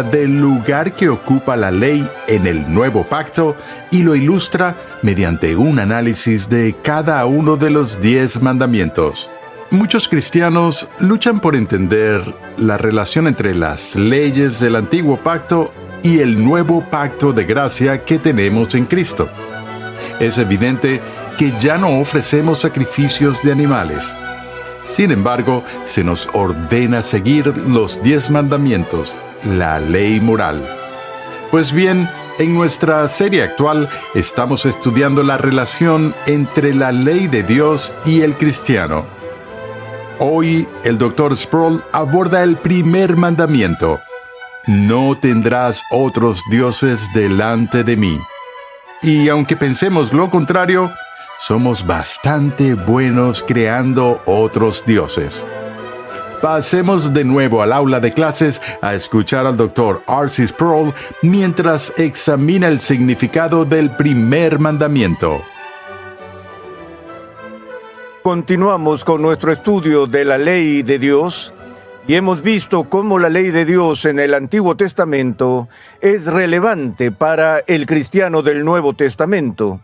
del lugar que ocupa la ley en el nuevo pacto y lo ilustra mediante un análisis de cada uno de los 10 mandamientos. Muchos cristianos luchan por entender la relación entre las leyes del antiguo pacto y el nuevo pacto de gracia que tenemos en Cristo. Es evidente que ya no ofrecemos sacrificios de animales. Sin embargo, se nos ordena seguir los 10 mandamientos, la ley moral. Pues bien, en nuestra serie actual estamos estudiando la relación entre la ley de Dios y el cristiano. Hoy, el Dr. Sproul aborda el primer mandamiento: no tendrás otros dioses delante de mí. Y aunque pensemos lo contrario, somos bastante buenos creando otros dioses. Pasemos de nuevo al aula de clases a escuchar al Dr. R.C. Sproul mientras examina el significado del primer mandamiento. Continuamos con nuestro estudio de la ley de Dios y hemos visto cómo la ley de Dios en el Antiguo Testamento es relevante para el cristiano del Nuevo Testamento.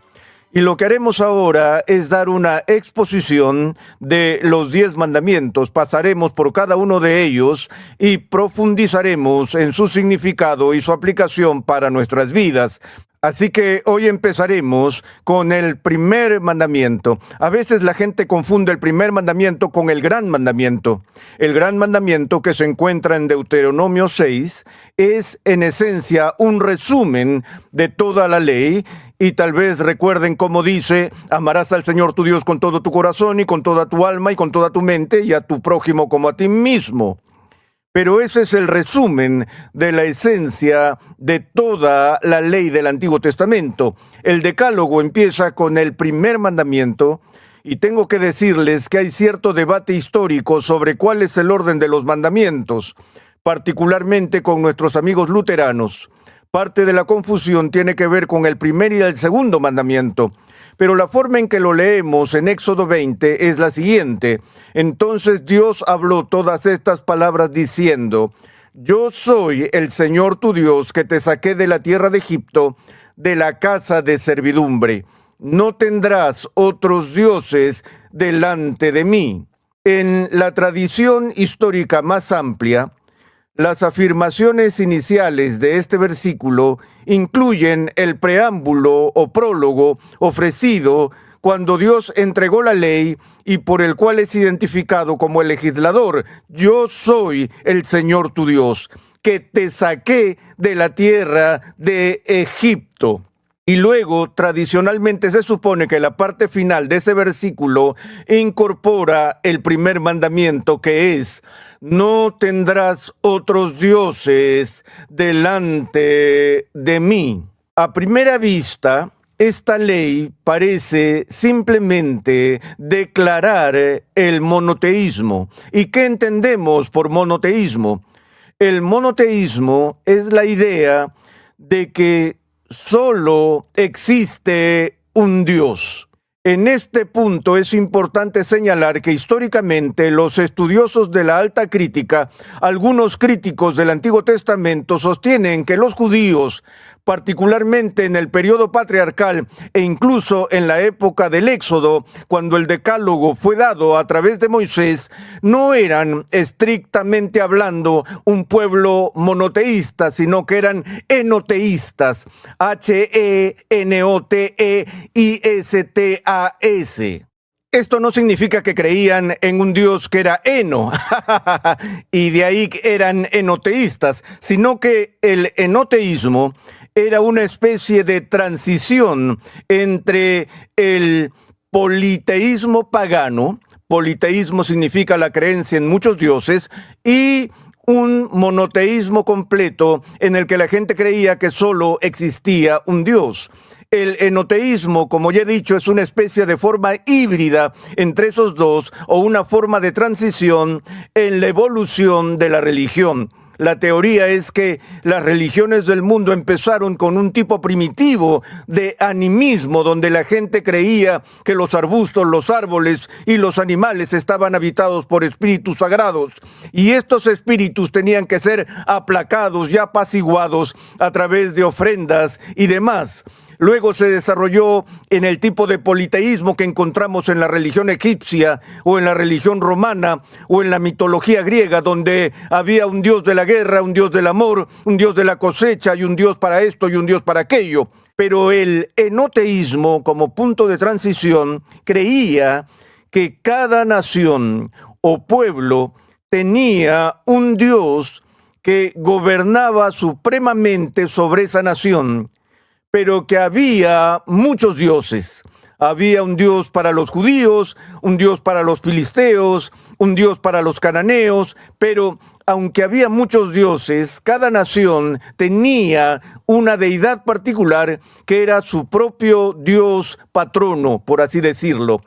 Y lo que haremos ahora es dar una exposición de los 10 mandamientos. Pasaremos por cada uno de ellos y profundizaremos en su significado y su aplicación para nuestras vidas. Así que hoy empezaremos con el primer mandamiento. A veces la gente confunde el primer mandamiento con el gran mandamiento. El gran mandamiento, que se encuentra en Deuteronomio 6, es en esencia un resumen de toda la ley. Y tal vez recuerden cómo dice: amarás al Señor tu Dios con todo tu corazón y con toda tu alma y con toda tu mente, y a tu prójimo como a ti mismo. Pero ese es el resumen de la esencia de toda la ley del Antiguo Testamento. El Decálogo empieza con el primer mandamiento, y tengo que decirles que hay cierto debate histórico sobre cuál es el orden de los mandamientos, particularmente con nuestros amigos luteranos. Parte de la confusión tiene que ver con el primer y el segundo mandamiento, pero la forma en que lo leemos en Éxodo 20 es la siguiente: entonces Dios habló todas estas palabras diciendo: yo soy el Señor tu Dios que te saqué de la tierra de Egipto, de la casa de servidumbre. No tendrás otros dioses delante de mí. En la tradición histórica más amplia, las afirmaciones iniciales de este versículo incluyen el preámbulo o prólogo ofrecido cuando Dios entregó la ley y por el cual es identificado como el legislador. Yo soy el Señor tu Dios, que te saqué de la tierra de Egipto. Y luego, tradicionalmente se supone que la parte final de ese versículo incorpora el primer mandamiento, que es: no tendrás otros dioses delante de mí. A primera vista, esta ley parece simplemente declarar el monoteísmo. ¿Y qué entendemos por monoteísmo? El monoteísmo es la idea de que solo existe un Dios. En este punto es importante señalar que históricamente los estudiosos de la alta crítica, algunos críticos del Antiguo Testamento, sostienen que los judíos, particularmente en el periodo patriarcal e incluso en la época del Éxodo, cuando el Decálogo fue dado a través de Moisés, no eran estrictamente hablando un pueblo monoteísta, sino que eran enoteístas. H-E-N-O-T-E-I-S-T-A-S. Esto no significa que creían en un Dios que era eno, y de ahí eran enoteístas, sino que el enoteísmo era una especie de transición entre el politeísmo pagano. Politeísmo significa la creencia en muchos dioses, y un monoteísmo completo en el que la gente creía que solo existía un Dios. El enoteísmo, como ya he dicho, es una especie de forma híbrida entre esos dos, o una forma de transición en la evolución de la religión. La teoría es que las religiones del mundo empezaron con un tipo primitivo de animismo, donde la gente creía que los arbustos, los árboles y los animales estaban habitados por espíritus sagrados, y estos espíritus tenían que ser aplacados y apaciguados a través de ofrendas y demás. Luego se desarrolló en el tipo de politeísmo que encontramos en la religión egipcia o en la religión romana o en la mitología griega, donde había un dios de la guerra, un dios del amor, un dios de la cosecha y un dios para esto y un dios para aquello. Pero el enoteísmo, como punto de transición, creía que cada nación o pueblo tenía un dios que gobernaba supremamente sobre esa nación, pero que había muchos dioses. Había un dios para los judíos, un dios para los filisteos, un dios para los cananeos, pero aunque había muchos dioses, cada nación tenía una deidad particular que era su propio dios patrono, por así decirlo.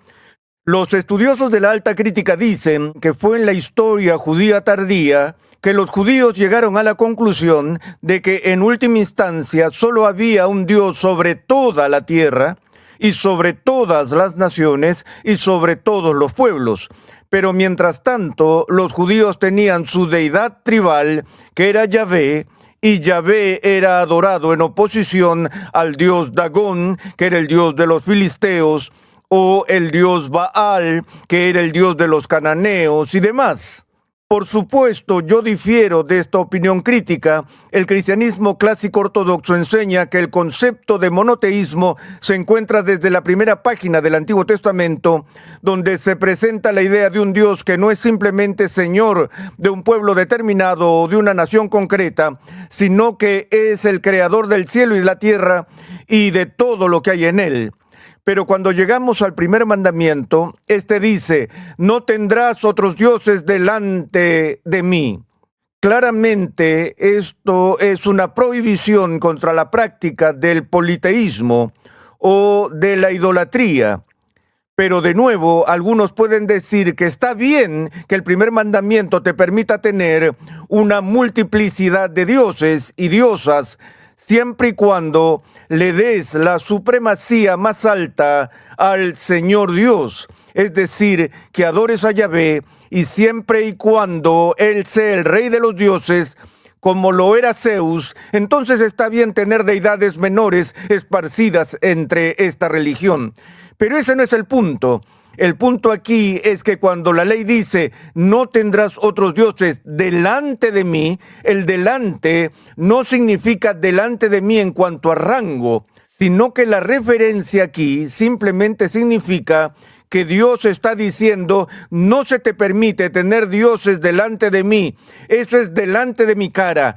Los estudiosos de la alta crítica dicen que fue en la historia judía tardía que los judíos llegaron a la conclusión de que en última instancia solo había un Dios sobre toda la tierra y sobre todas las naciones y sobre todos los pueblos. Pero mientras tanto, los judíos tenían su deidad tribal, que era Yahvé, y Yahvé era adorado en oposición al dios Dagón, que era el dios de los filisteos, o el dios Baal, que era el dios de los cananeos y demás. Por supuesto, yo difiero de esta opinión crítica. El cristianismo clásico ortodoxo enseña que el concepto de monoteísmo se encuentra desde la primera página del Antiguo Testamento, donde se presenta la idea de un Dios que no es simplemente Señor de un pueblo determinado o de una nación concreta, sino que es el creador del cielo y la tierra y de todo lo que hay en él. Pero cuando llegamos al primer mandamiento, este dice: no tendrás otros dioses delante de mí. Claramente esto es una prohibición contra la práctica del politeísmo o de la idolatría. Pero de nuevo, algunos pueden decir que está bien que el primer mandamiento te permita tener una multiplicidad de dioses y diosas, siempre y cuando le des la supremacía más alta al Señor Dios, es decir, que adores a Yahvé, y siempre y cuando Él sea el Rey de los dioses, como lo era Zeus, entonces está bien tener deidades menores esparcidas entre esta religión. Pero ese no es el punto. El punto aquí es que cuando la ley dice, no tendrás otros dioses delante de mí, el delante no significa delante de mí en cuanto a rango, sino que la referencia aquí simplemente significa que Dios está diciendo, no se te permite tener dioses delante de mí, eso es delante de mi cara,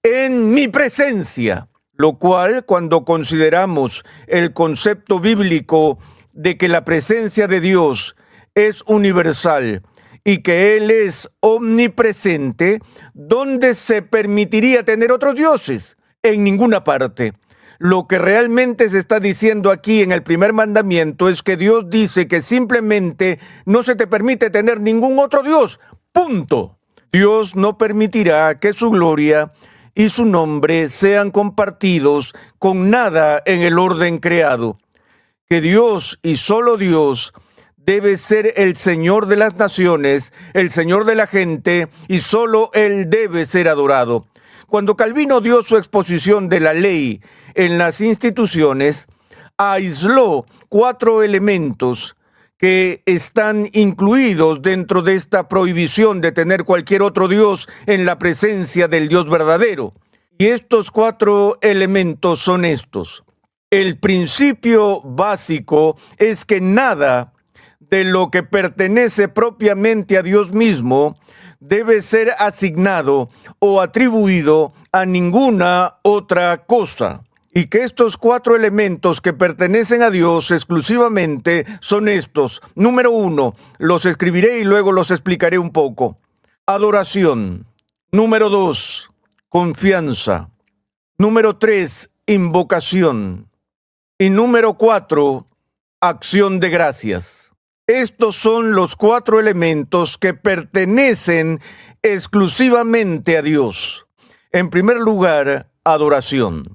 en mi presencia. Lo cual, cuando consideramos el concepto bíblico de que la presencia de Dios es universal y que Él es omnipresente, ¿dónde se permitiría tener otros dioses? En ninguna parte. Lo que realmente se está diciendo aquí en el primer mandamiento es que Dios dice que simplemente no se te permite tener ningún otro Dios. Punto. Dios no permitirá que su gloria y su nombre sean compartidos con nada en el orden creado. Que Dios y solo Dios debe ser el Señor de las naciones, el Señor de la gente, y solo Él debe ser adorado. Cuando Calvino dio su exposición de la ley en las instituciones, aisló 4 elementos que están incluidos dentro de esta prohibición de tener cualquier otro Dios en la presencia del Dios verdadero. Y estos 4 elementos son estos. El principio básico es que nada de lo que pertenece propiamente a Dios mismo debe ser asignado o atribuido a ninguna otra cosa. Y que estos 4 elementos que pertenecen a Dios exclusivamente son estos. Número 1, los escribiré y luego los explicaré un poco. Adoración. Número 2, confianza. Número 3, invocación. Y número 4, acción de gracias. Estos son los 4 elementos que pertenecen exclusivamente a Dios. En primer lugar, adoración.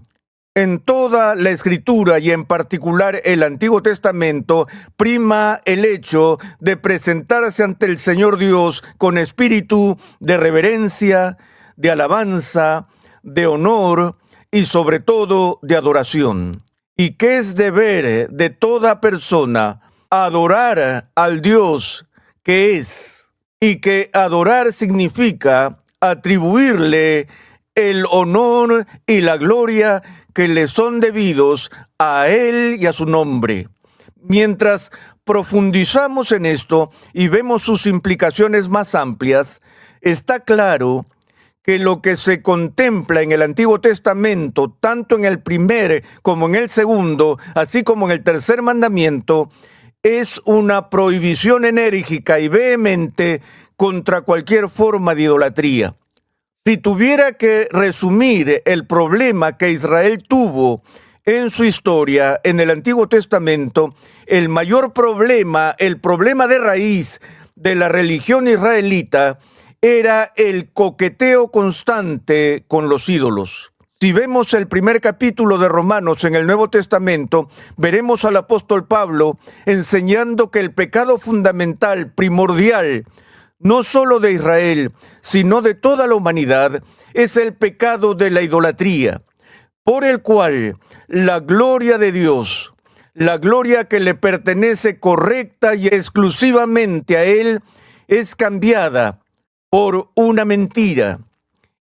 En toda la Escritura y en particular el Antiguo Testamento prima el hecho de presentarse ante el Señor Dios con espíritu de reverencia, de alabanza, de honor y sobre todo de adoración. Y que es deber de toda persona adorar al Dios que es, y que adorar significa atribuirle el honor y la gloria que le son debidos a Él y a su nombre. Mientras profundizamos en esto y vemos sus implicaciones más amplias, está claro que lo que se contempla en el Antiguo Testamento, tanto en el primer como en el segundo, así como en el tercer mandamiento, es una prohibición enérgica y vehemente contra cualquier forma de idolatría. Si tuviera que resumir el problema que Israel tuvo en su historia en el Antiguo Testamento, el mayor problema, el problema de raíz de la religión israelita, era el coqueteo constante con los ídolos. Si vemos el primer capítulo de Romanos en el Nuevo Testamento, veremos al apóstol Pablo enseñando que el pecado fundamental, primordial, no solo de Israel, sino de toda la humanidad, es el pecado de la idolatría, por el cual la gloria de Dios, la gloria que le pertenece correcta y exclusivamente a Él, es cambiada por una mentira.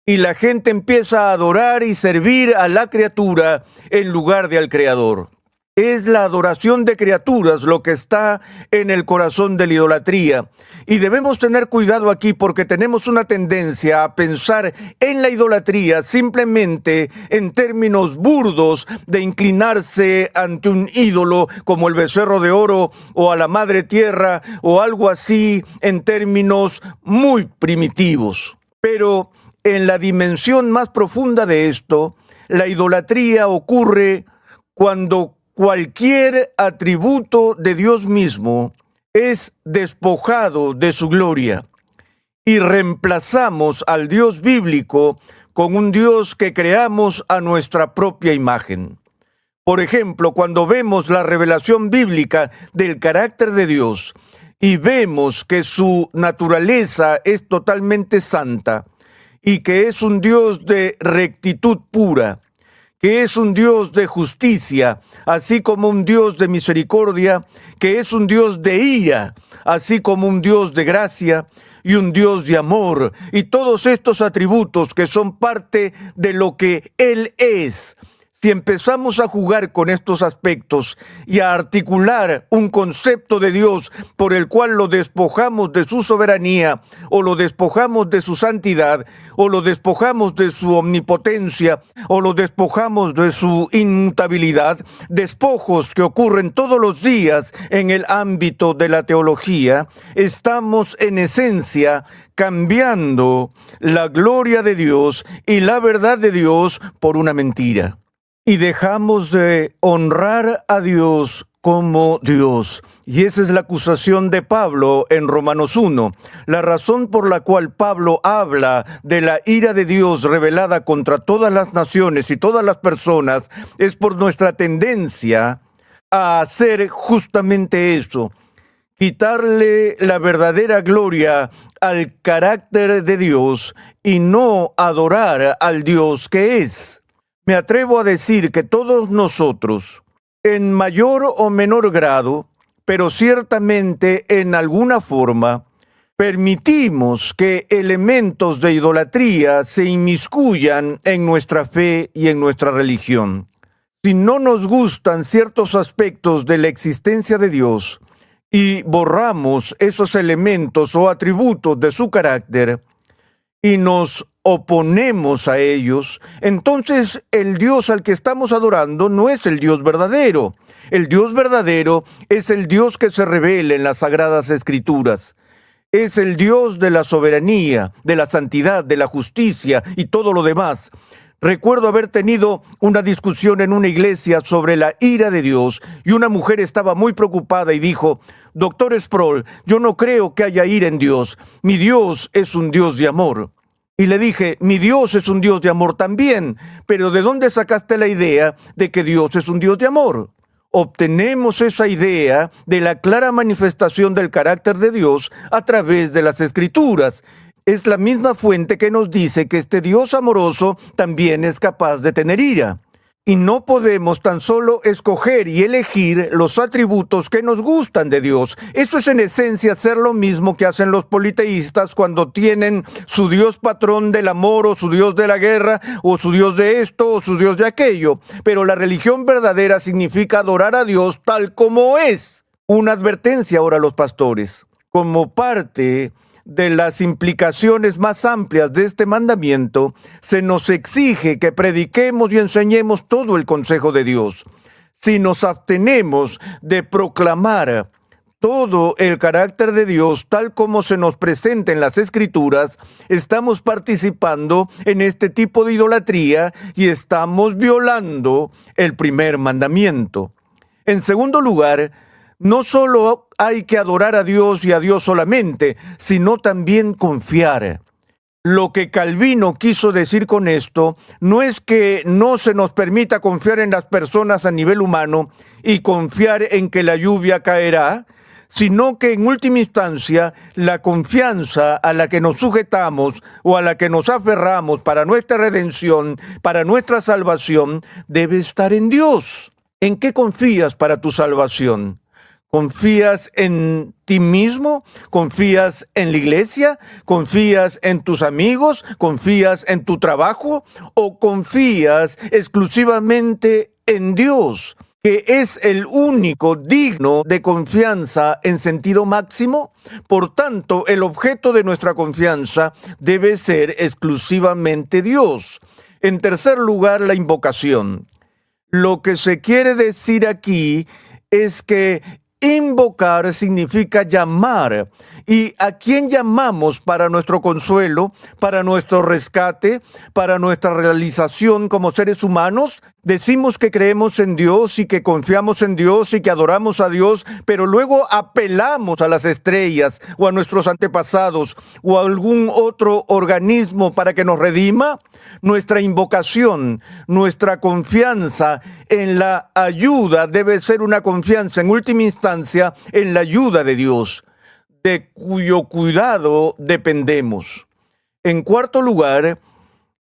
Y la gente empieza a adorar y servir a la criatura en lugar de al Creador. Es la adoración de criaturas lo que está en el corazón de la idolatría. Y debemos tener cuidado aquí porque tenemos una tendencia a pensar en la idolatría simplemente en términos burdos de inclinarse ante un ídolo como el becerro de oro o a la madre tierra o algo así en términos muy primitivos. Pero en la dimensión más profunda de esto, la idolatría ocurre cuando cualquier atributo de Dios mismo es despojado de su gloria y reemplazamos al Dios bíblico con un Dios que creamos a nuestra propia imagen. Por ejemplo, cuando vemos la revelación bíblica del carácter de Dios y vemos que su naturaleza es totalmente santa y que es un Dios de rectitud pura, que es un Dios de justicia, así como un Dios de misericordia, que es un Dios de ira, así como un Dios de gracia y un Dios de amor, y todos estos atributos que son parte de lo que Él es. Si empezamos a jugar con estos aspectos y a articular un concepto de Dios por el cual lo despojamos de su soberanía, o lo despojamos de su santidad, o lo despojamos de su omnipotencia, o lo despojamos de su inmutabilidad, despojos que ocurren todos los días en el ámbito de la teología, estamos en esencia cambiando la gloria de Dios y la verdad de Dios por una mentira. Y dejamos de honrar a Dios como Dios. Y esa es la acusación de Pablo en Romanos 1. La razón por la cual Pablo habla de la ira de Dios revelada contra todas las naciones y todas las personas es por nuestra tendencia a hacer justamente eso. Quitarle la verdadera gloria al carácter de Dios y no adorar al Dios que es. Me atrevo a decir que todos nosotros, en mayor o menor grado, pero ciertamente en alguna forma, permitimos que elementos de idolatría se inmiscuyan en nuestra fe y en nuestra religión. Si no nos gustan ciertos aspectos de la existencia de Dios y borramos esos elementos o atributos de su carácter y nos oponemos a ellos, entonces el Dios al que estamos adorando no es el Dios verdadero. El Dios verdadero es el Dios que se revela en las Sagradas Escrituras. Es el Dios de la soberanía, de la santidad, de la justicia y todo lo demás. Recuerdo haber tenido una discusión en una iglesia sobre la ira de Dios y una mujer estaba muy preocupada y dijo: Doctor Sproul, yo no creo que haya ira en Dios. Mi Dios es un Dios de amor. Y le dije: mi Dios es un Dios de amor también, pero ¿de dónde sacaste la idea de que Dios es un Dios de amor? Obtenemos esa idea de la clara manifestación del carácter de Dios a través de las Escrituras. Es la misma fuente que nos dice que este Dios amoroso también es capaz de tener ira. Y no podemos tan solo escoger y elegir los atributos que nos gustan de Dios. Eso es en esencia hacer lo mismo que hacen los politeístas cuando tienen su Dios patrón del amor o su Dios de la guerra o su Dios de esto o su Dios de aquello. Pero la religión verdadera significa adorar a Dios tal como es. Una advertencia ahora a los pastores. Como parte de las implicaciones más amplias de este mandamiento, se nos exige que prediquemos y enseñemos todo el consejo de Dios. Si nos abstenemos de proclamar todo el carácter de Dios tal como se nos presenta en las Escrituras, estamos participando en este tipo de idolatría y estamos violando el primer mandamiento. En segundo lugar, no solo hay que adorar a Dios y a Dios solamente, sino también confiar. Lo que Calvino quiso decir con esto no es que no se nos permita confiar en las personas a nivel humano y confiar en que la lluvia caerá, sino que en última instancia la confianza a la que nos sujetamos o a la que nos aferramos para nuestra redención, para nuestra salvación, debe estar en Dios. ¿En qué confías para tu salvación? ¿Confías en ti mismo? ¿Confías en la iglesia? ¿Confías en tus amigos? ¿Confías en tu trabajo? ¿O confías exclusivamente en Dios, que es el único digno de confianza en sentido máximo? Por tanto, el objeto de nuestra confianza debe ser exclusivamente Dios. En tercer lugar, la invocación. Lo que se quiere decir aquí es que invocar significa llamar. ¿Y a quién llamamos para nuestro consuelo, para nuestro rescate, para nuestra realización como seres humanos? Decimos que creemos en Dios y que confiamos en Dios y que adoramos a Dios, pero luego apelamos a las estrellas o a nuestros antepasados o a algún otro organismo para que nos redima. Nuestra invocación, nuestra confianza en la ayuda debe ser una confianza en última instancia en la ayuda de Dios, de cuyo cuidado dependemos. En cuarto lugar,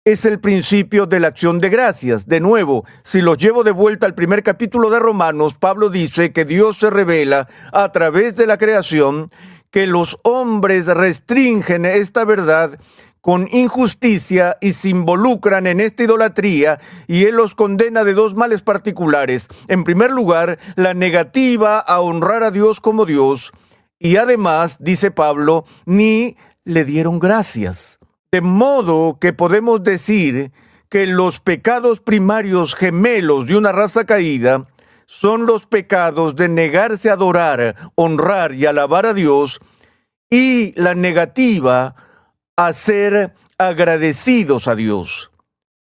es el principio de la acción de gracias. De nuevo, si los llevo de vuelta al primer capítulo de Romanos, Pablo dice que Dios se revela a través de la creación, que los hombres restringen esta verdad con injusticia y se involucran en esta idolatría, y Él los condena de dos males particulares. En primer lugar, la negativa a honrar a Dios como Dios, y además, dice Pablo, ni le dieron gracias. De modo que podemos decir que los pecados primarios gemelos de una raza caída son los pecados de negarse a adorar, honrar y alabar a Dios, y la negativa a ser agradecidos a Dios.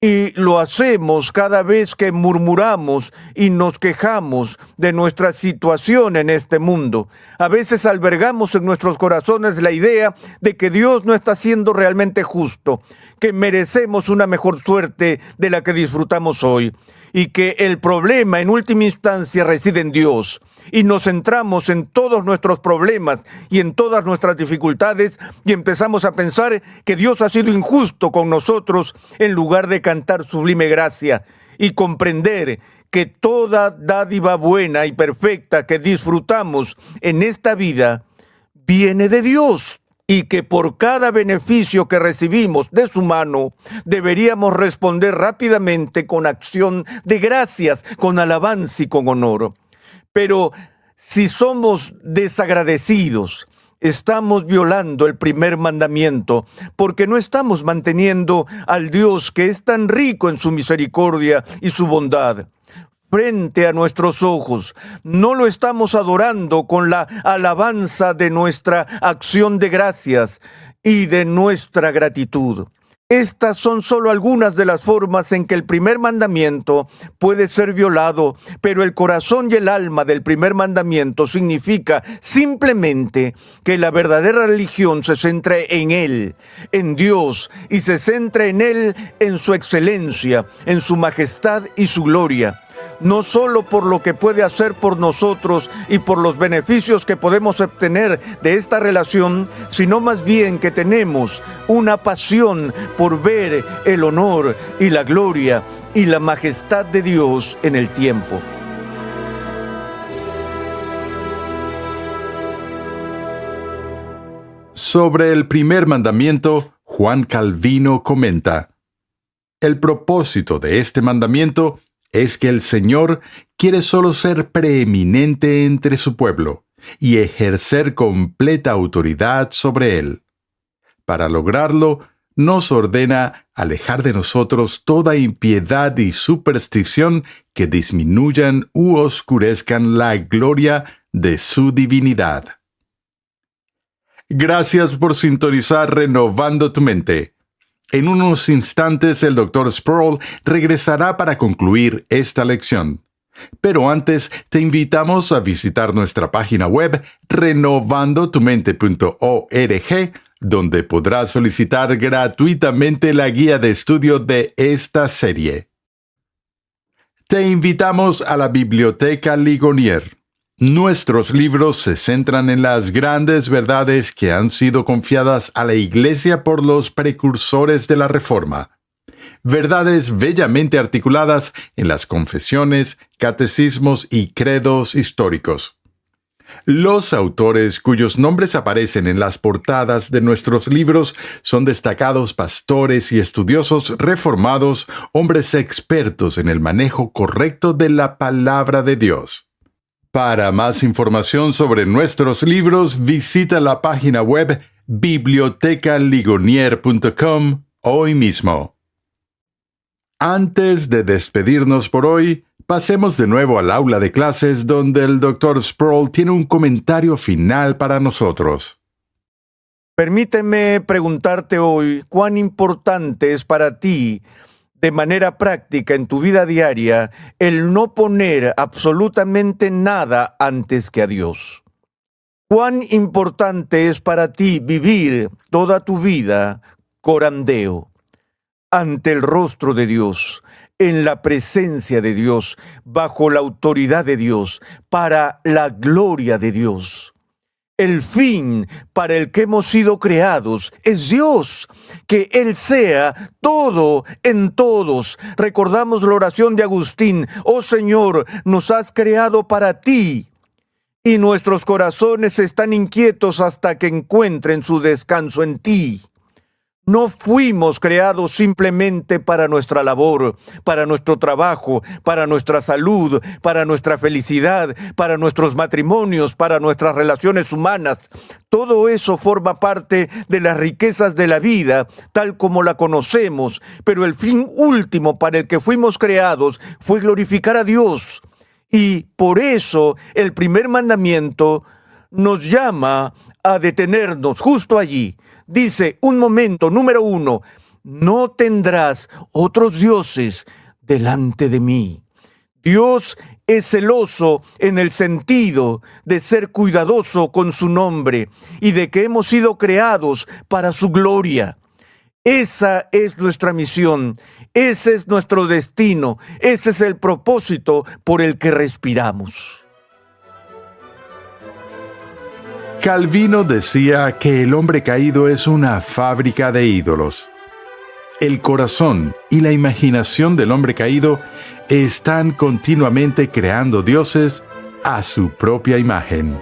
Y lo hacemos cada vez que murmuramos y nos quejamos de nuestra situación en este mundo. A veces albergamos en nuestros corazones la idea de que Dios no está siendo realmente justo, que merecemos una mejor suerte de la que disfrutamos hoy, y que el problema en última instancia reside en Dios. Y nos centramos en todos nuestros problemas y en todas nuestras dificultades y empezamos a pensar que Dios ha sido injusto con nosotros en lugar de cantar sublime gracia y comprender que toda dádiva buena y perfecta que disfrutamos en esta vida viene de Dios, y que por cada beneficio que recibimos de su mano deberíamos responder rápidamente con acción de gracias, con alabanza y con honor. Pero si somos desagradecidos, estamos violando el primer mandamiento, porque no estamos manteniendo al Dios que es tan rico en su misericordia y su bondad frente a nuestros ojos. No lo estamos adorando con la alabanza de nuestra acción de gracias y de nuestra gratitud. Estas son solo algunas de las formas en que el primer mandamiento puede ser violado, pero el corazón y el alma del primer mandamiento significa simplemente que la verdadera religión se centre en Él, en Dios, y se centre en Él, en su excelencia, en su majestad y su gloria. No solo por lo que puede hacer por nosotros y por los beneficios que podemos obtener de esta relación, sino más bien que tenemos una pasión por ver el honor y la gloria y la majestad de Dios en el tiempo. Sobre el primer mandamiento, Juan Calvino comenta: el propósito de este mandamiento es que el Señor quiere solo ser preeminente entre su pueblo y ejercer completa autoridad sobre él. Para lograrlo, nos ordena alejar de nosotros toda impiedad y superstición que disminuyan u oscurezcan la gloria de su divinidad. Gracias por sintonizar Renovando tu Mente. En unos instantes el Dr. Sproul regresará para concluir esta lección. Pero antes te invitamos a visitar nuestra página web renovandotumente.org, donde podrás solicitar gratuitamente la guía de estudio de esta serie. Te invitamos a la Biblioteca Ligonier. Nuestros libros se centran en las grandes verdades que han sido confiadas a la Iglesia por los precursores de la Reforma. Verdades bellamente articuladas en las confesiones, catecismos y credos históricos. Los autores cuyos nombres aparecen en las portadas de nuestros libros son destacados pastores y estudiosos reformados, hombres expertos en el manejo correcto de la palabra de Dios. Para más información sobre nuestros libros, visita la página web bibliotecaligonier.com hoy mismo. Antes de despedirnos por hoy, pasemos de nuevo al aula de clases donde el Dr. Sproul tiene un comentario final para nosotros. Permíteme preguntarte hoy cuán importante es para ti, de manera práctica en tu vida diaria, el no poner absolutamente nada antes que a Dios. ¿Cuán importante es para ti vivir toda tu vida corandeo, ante el rostro de Dios, en la presencia de Dios, bajo la autoridad de Dios, para la gloria de Dios? El fin para el que hemos sido creados es Dios, que Él sea todo en todos. Recordamos la oración de Agustín: oh Señor, nos has creado para ti, y nuestros corazones están inquietos hasta que encuentren su descanso en ti. No fuimos creados simplemente para nuestra labor, para nuestro trabajo, para nuestra salud, para nuestra felicidad, para nuestros matrimonios, para nuestras relaciones humanas. Todo eso forma parte de las riquezas de la vida, tal como la conocemos, pero el fin último para el que fuimos creados fue glorificar a Dios. Y por eso el primer mandamiento nos llama a detenernos justo allí. Dice, un momento, número 1, no tendrás otros dioses delante de mí. Dios es celoso en el sentido de ser cuidadoso con su nombre y de que hemos sido creados para su gloria. Esa es nuestra misión, ese es nuestro destino, ese es el propósito por el que respiramos. Calvino decía que el hombre caído es una fábrica de ídolos. El corazón y la imaginación del hombre caído están continuamente creando dioses a su propia imagen.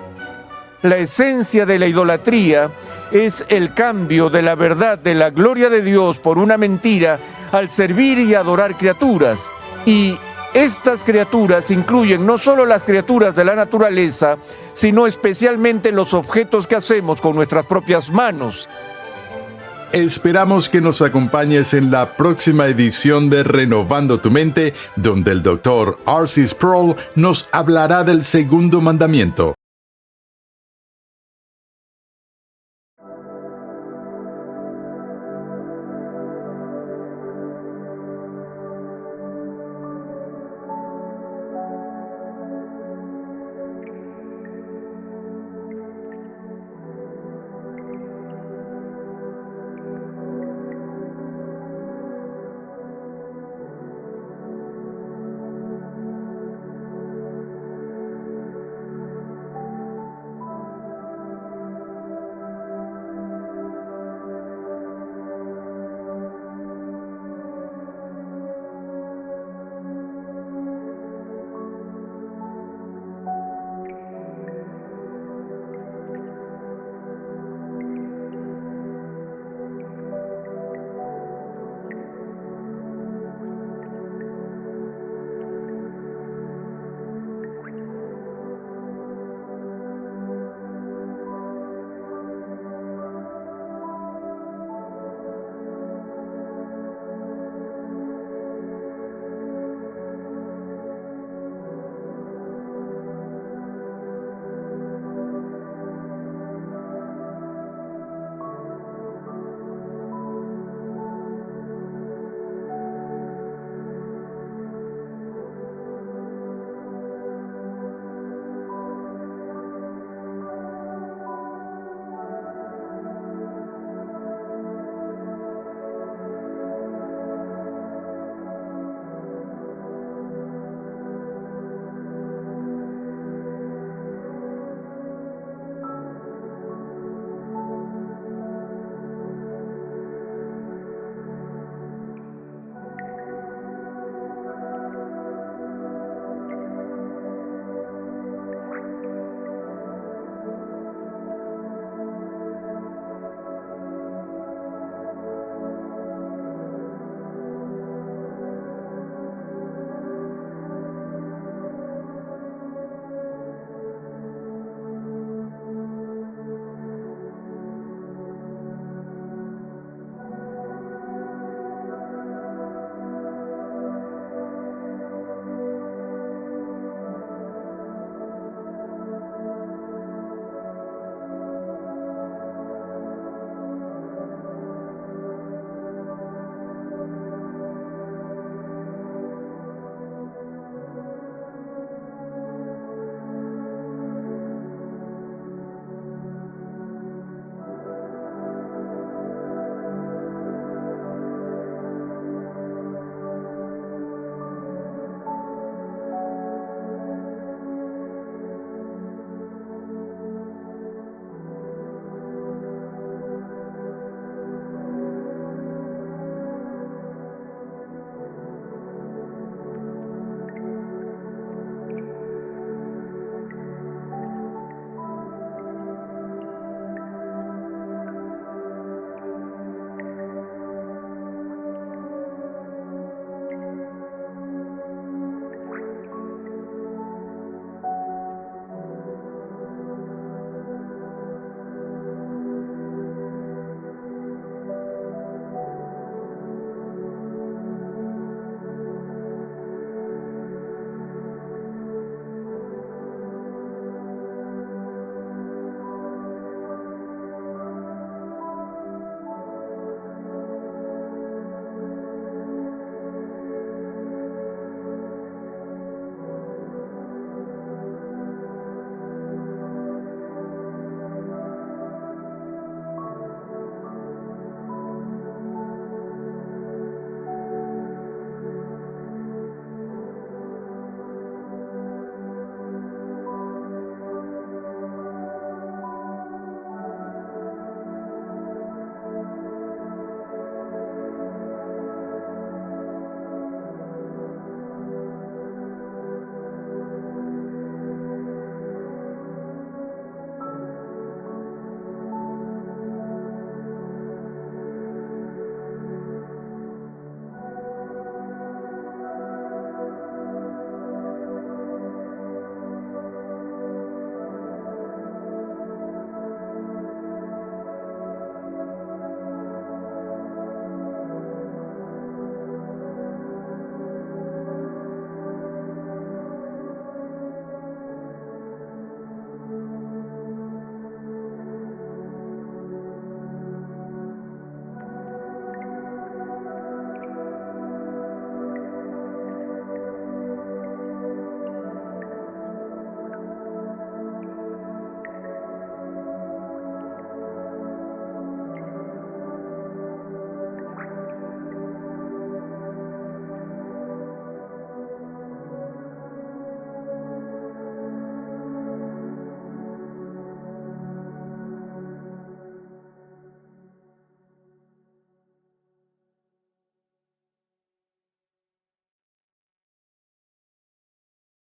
La esencia de la idolatría es el cambio de la verdad de la gloria de Dios por una mentira al servir y adorar criaturas. Y estas criaturas incluyen no solo las criaturas de la naturaleza, sino especialmente los objetos que hacemos con nuestras propias manos. Esperamos que nos acompañes en la próxima edición de Renovando tu Mente, donde el Dr. R.C. Sproul nos hablará del segundo mandamiento.